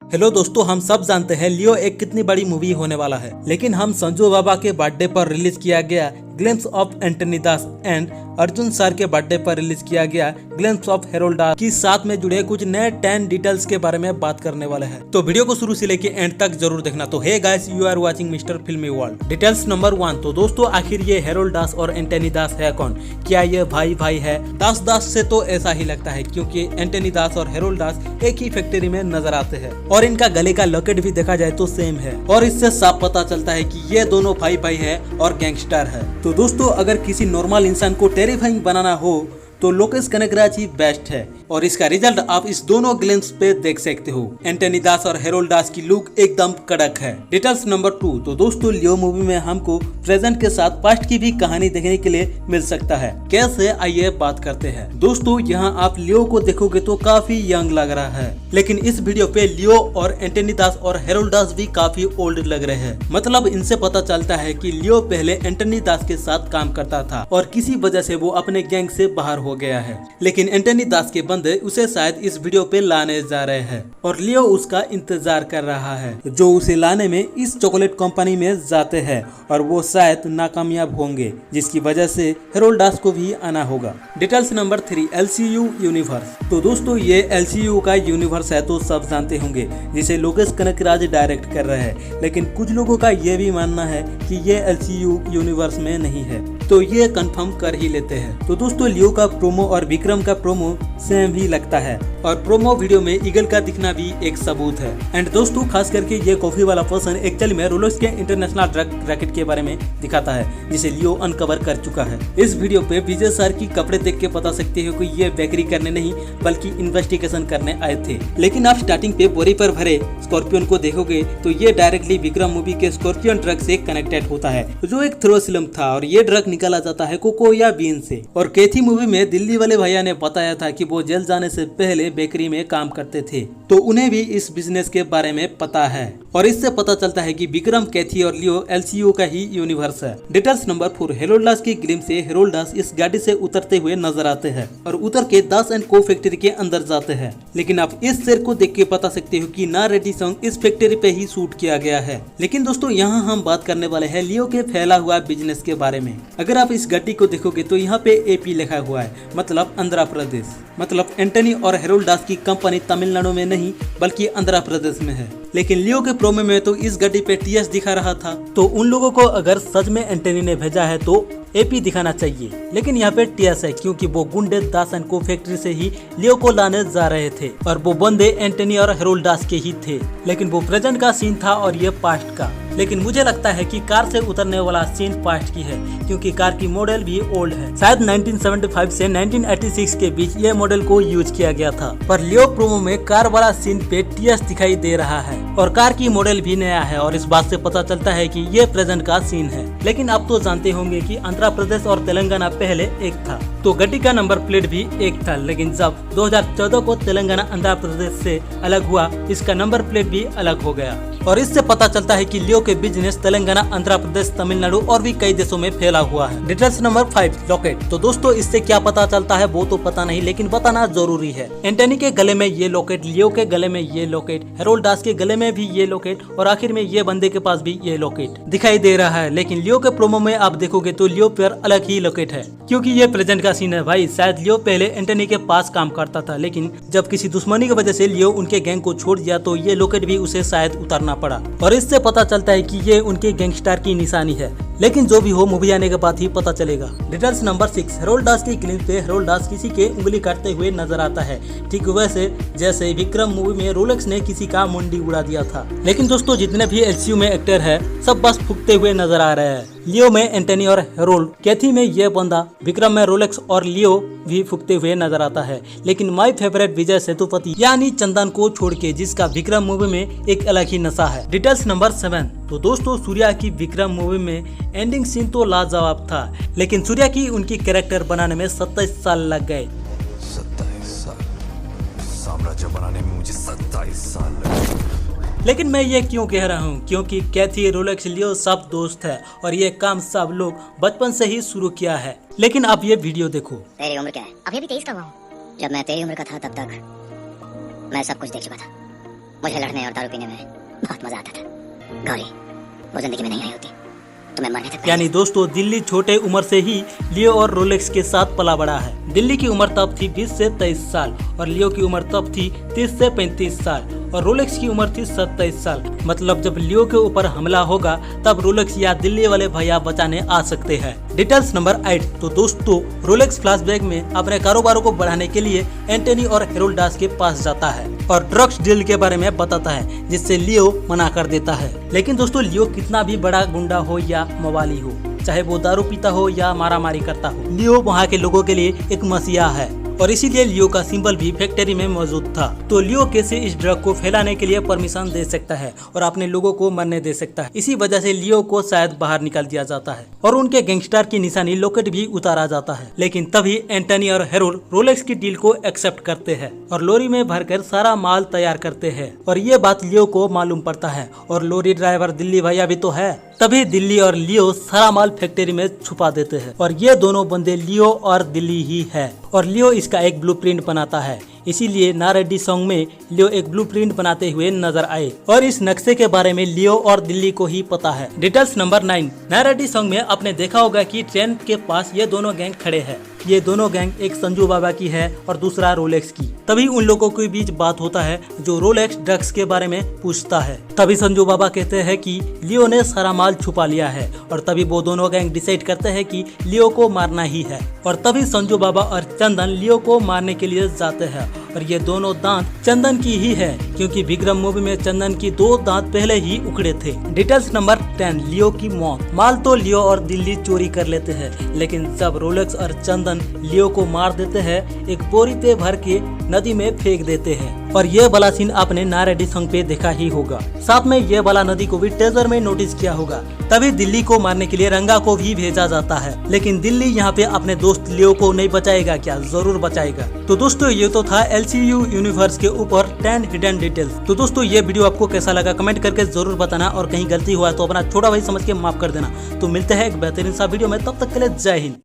Hello दोस्तों, हम सब जानते हैं लियो एक कितनी बड़ी मूवी होने वाला है, लेकिन हम संजू बाबा के बर्थडे पर रिलीज किया गया glimpse of Antony Das and Arjun sir के बर्थडे पर रिलीज किया गया ग्लिम्स ऑफ हेरोल्ड दास की साथ में जुड़े कुछ नए 10 डिटेल्स के बारे में बात करने वाले हैं। तो वीडियो को शुरू से लेके एंड तक जरूर देखना। तो hey guys, you are watching mister filmy world. Details number 1। तो दोस्तों, आखिर ये हेरोल्ड दास और एंटनी दास है कौन? क्या ये भाई भाई है? दास से तो ऐसा ही लगता है, क्योंकि एंटनी दास और हेरोल्ड दास एक ही फैक्ट्री में नजर आते हैं और इनका गले का लॉकेट भी देखा जाए तो सेम है और इससे साफ पता चलता है कि ये दोनों भाई भाई है और गैंगस्टर है। तो दोस्तों, अगर किसी नॉर्मल इंसान को टेरिफाइंग बनाना हो तो लोकेश कनगराज ही बेस्ट है और इसका रिजल्ट आप इस दोनों ग्लिम्स पे देख सकते हो। एंटनी दास और हेरोल्ड दास की लुक एकदम कड़क है। Details number 2। तो दोस्तों, लियो मूवी में हमको प्रेजेंट के साथ पास्ट की भी कहानी देखने के लिए मिल सकता है। कैसे, आइए बात करते हैं। दोस्तों, यहाँ आप लियो को देखोगे तो काफी यंग लग रहा है, लेकिन इस वीडियो पे लियो और एंटनी दास और हेरोल्ड दास भी काफी ओल्ड लग रहे हैं। मतलब इनसे पता चलता है कि लियो पहले एंटनी दास के साथ काम करता था और किसी वजह से वो अपने गैंग से बाहर हो गया है, लेकिन एंटनी दास के बंदे उसे शायद इस वीडियो पे लाने जा रहे हैं और लियो उसका इंतजार कर रहा है, जो उसे लाने में इस चॉकलेट कंपनी में जाते हैं और वो शायद नाकामयाब होंगे, जिसकी वजह से हेरोल्ड दास को भी आना होगा। Details number 3। LCU universe. तो दोस्तों, ये LCU का यूनिवर्स है तो सब जानते होंगे, जिसे लोकेश कनगराज डायरेक्ट कर रहे हैं, लेकिन कुछ लोगों का ये भी मानना है कि ये LCU यूनिवर्स में नहीं है, तो ये कंफर्म कर ही लेते हैं। तो दोस्तों, लियो का प्रोमो और विक्रम का प्रोमो सेम ही लगता है और प्रोमो वीडियो में ईगल का दिखना भी एक सबूत है। एंड दोस्तों, खास करके ये कॉफी वाला पर्सन एक्चुअली में रोलेक्स के इंटरनेशनल ड्रग रैकेट के बारे में दिखाता है, जिसे लियो अनकवर कर चुका है। इस वीडियो पे विजय सर की कपड़े देख के पता सकते हो कि ये बेकरी करने नहीं बल्कि इन्वेस्टिगेशन करने आए थे। लेकिन आप स्टार्टिंग पे बोरी पर भरे स्कॉर्पियन को देखोगे तो ये डायरेक्टली विक्रम मूवी के स्कॉर्पियन ड्रग से कनेक्टेड होता है, जो एक थ्रोसिलम था और ये ड्रग निकाला जाता है कोको या बीन से। और कैथी मूवी में दिल्ली वाले भैया ने बताया था कि वो जेल जाने से पहले बेकरी में काम करते थे, तो उन्हें भी इस बिजनेस के बारे में पता है और इससे पता चलता है कि विक्रम, कैथी और लियो LCU का ही यूनिवर्स है। Details number 4। हेरोल्ड दास की ग्लिम से हेरोल्ड दास इस गाड़ी से उतरते हुए नजर आते हैं और उतर के दास एंड को फैक्ट्री के अंदर जाते हैं, लेकिन आप इस शेर को देख के बता सकते हो कि नारेटी सॉन्ग इस फैक्ट्री पे ही शूट किया गया है। लेकिन दोस्तों, यहाँ हम बात करने वाले हैं लियो के फैला हुआ बिजनेस के बारे में। अगर आप इस गाड़ी को देखोगे तो यहाँ पे AP लिखा हुआ है, मतलब आंध्र प्रदेश। मतलब एंटनी और हेरोल्ड दास की कंपनी तमिलनाडु में नहीं बल्कि आंध्र प्रदेश में है। लेकिन लियो के प्रोमो में तो इस गाड़ी पे TS दिखा रहा था, तो उन लोगों को अगर सच में एंटनी ने भेजा है तो AP दिखाना चाहिए, लेकिन यहाँ पे TS है क्योंकि वो गुंडे दास एंड को फैक्ट्री से ही लियो को लाने जा रहे थे और वो बंदे एंटनी और हेरोल्ड दास के ही थे। लेकिन वो प्रेजेंट का सीन था और ये पास्ट का। लेकिन मुझे लगता है कि कार से उतरने वाला सीन पास्ट की है, क्योंकि कार की मॉडल भी ओल्ड है। शायद 1975 से 1986 के बीच ये मॉडल को यूज किया गया था, पर लियो प्रोमो में कार वाला सीन पे TS दिखाई दे रहा है और कार की मॉडल भी नया है और इस बात से पता चलता है कि ये प्रेजेंट का सीन है। लेकिन आप तो जानते होंगे कि आंध्र प्रदेश और तेलंगाना पहले एक था, तो गाड़ी का नंबर प्लेट भी एक था, लेकिन जब 2014 को तेलंगाना आंध्र प्रदेश से अलग हुआ, इसका नंबर प्लेट भी अलग हो गया और इससे पता चलता है कि लियो के बिजनेस तेलंगाना, आंध्र प्रदेश, तमिलनाडु और भी कई देशों में फैला हुआ है। Details number 5। लॉकेट। तो दोस्तों, इससे क्या पता चलता है वो तो पता नहीं, लेकिन बताना जरूरी है। एंटनी के गले में ये लॉकेट, लियो के गले में ये लॉकेट, हेरोल्ड दास के गले में भी ये लॉकेट और आखिर में ये बंदे के पास भी ये लॉकेट दिखाई दे रहा है। लेकिन लियो के प्रोमो में आप देखोगे तो लियो पर अलग ही लॉकेट है, क्योंकि ये प्रेजेंट का सीन है भाई। शायद लियो पहले एंटनी के पास काम करता था, लेकिन जब किसी दुश्मनी की वजह से लियो उनके गैंग को छोड़ दिया तो ये लॉकेट भी उसे शायद उतारना पड़ा और इससे पता चलता है कि ये उनके गैंगस्टर की निशानी है। लेकिन जो भी हो, मूवी आने के बाद ही पता चलेगा। Details number 6। हेरोल्ड दास की ग्लिम पे हेरोल्ड दास किसी के उंगली काटते हुए नजर आता है, ठीक वैसे जैसे विक्रम मूवी में रोलेक्स ने किसी का मुंडी उड़ा दिया था। लेकिन दोस्तों, जितने भी LCU में एक्टर है सब बस फूकते हुए नजर आ रहे हैं। लियो में एंटनी और हेरोल्ड, कैथी में ये बंदा, विक्रम में रोलेक्स और लियो भी फूकते हुए नजर आता है। लेकिन माय फेवरेट विजय सेतुपति यानी चंदन को छोड़ के, जिसका विक्रम मूवी में एक अलग ही नशा है। Details number 7। तो दोस्तों, सूर्या की विक्रम मूवी में एंडिंग सीन तो लाजवाब था, लेकिन सूर्या की उनकी कैरेक्टर बनाने में 27 साल लग गए। 27 साल साम्राज्य बनाने में मुझे 27 साल लगे। लेकिन मैं ये क्यों कह रहा हूँ, क्योंकि कैथी, रोलेक्स, लियो सब दोस्त है और ये काम सब लोग बचपन से ही शुरू किया है। लेकिन अब ये वीडियो देखो। तेरी उम्र क्या है? अभी भी 23 का हुआ हूँ। जब मैं तेरी उम्र का था तब तक मैं सब कुछ देख चुका था। मुझे लड़ने और दारू पीने में बहुत मजा आता था। गौरी वो जिंदगी में नहीं आई होती तो मैं मरने तक यानी दोस्तों दिल्ली छोटे उम्र से ही लियो और रोलेक्स के साथ पला बड़ा है। दिल्ली की उम्र तब थी 20 से 23 साल और लियो की उम्र तब थी 30 से 35 साल और रोलेक्स की उम्र थी 27 साल। मतलब जब लियो के ऊपर हमला होगा तब रोलेक्स या दिल्ली वाले भैया बचाने आ सकते हैं। Details number 8। तो दोस्तों रोलेक्स फ्लैशबैक में अपने कारोबारों को बढ़ाने के लिए एंटनी और हेरोल्ड दास के पास जाता है और ड्रग्स डील के बारे में बताता है, जिससे लियो मना कर देता है। लेकिन दोस्तों लियो कितना भी बड़ा गुंडा हो या मवाली हो, चाहे वो दारू पीता हो या मारामारी करता हो, लियो वहाँ के लोगों के लिए एक मसीहा है और इसीलिए लियो का सिंबल भी फैक्ट्री में मौजूद था। तो लियो कैसे इस ड्रग को फैलाने के लिए परमिशन दे सकता है और अपने लोगों को मरने दे सकता है। इसी वजह से लियो को शायद बाहर निकाल दिया जाता है और उनके गैंगस्टर की निशानी लॉकेट भी उतारा जाता है। लेकिन तभी एंटनी और हेरोल्ड रोलेक्स की डील को एक्सेप्ट करते हैं और लॉरी में भरकर सारा माल तैयार करते हैं और ये बात लियो को मालूम पड़ता है और लॉरी ड्राइवर दिल्ली भैया भी तो है। तभी दिल्ली और लियो सारा माल फैक्ट्री में छुपा देते हैं और ये दोनों बंदे लियो और दिल्ली ही है और लियो इसका एक ब्लूप्रिंट बनाता है। इसीलिए ना रेड्डी सॉन्ग में लियो एक ब्लूप्रिंट बनाते हुए नजर आए और इस नक्शे के बारे में लियो और दिल्ली को ही पता है। Details number 9। ना रेड्डी सॉन्ग में आपने देखा होगा कि ट्रेन के पास ये दोनों गैंग खड़े हैं। ये दोनों गैंग एक संजू बाबा की है और दूसरा रोलेक्स की। तभी उन लोगों के बीच बात होता है जो रोलेक्स ड्रग्स के बारे में पूछता है। तभी संजू बाबा कहते हैं कि लियो ने सारा माल छुपा लिया है और तभी वो दोनों गैंग डिसाइड करते हैं कि लियो को मारना ही है और तभी संजू बाबा और चंदन लियो को मारने के लिए जाते हैं और ये दोनों दांत चंदन की ही है क्योंकि विक्रम मूवी में चंदन की 2 दांत पहले ही उखड़े थे। Details number 10। लियो की मौत। माल तो लियो और दिल्ली चोरी कर लेते हैं, लेकिन जब रोलेक्स और चंदन लियो को मार देते हैं एक बोरी पे भर के नदी में फेंक देते हैं और ये वाला सीन आपने ना रेड्डी सॉन्ग पे देखा ही होगा। साथ में ये वाला नदी को भी टेजर में नोटिस किया होगा। तभी दिल्ली को मारने के लिए रंगा को भी भेजा जाता है, लेकिन दिल्ली यहाँ पे अपने दोस्त लियो को नहीं बचाएगा क्या? जरूर बचाएगा। तो दोस्तों ये तो था LCU यूनिवर्स के ऊपर 10 हिडन डिटेल्स। तो दोस्तों ये वीडियो आपको कैसा लगा कमेंट करके जरूर बताना और कहीं गलती हुआ तो अपना छोटा भाई समझ के माफ कर देना। तो मिलते हैं एक बेहतरीन सा वीडियो में, तब तक के लिए जय हिंद।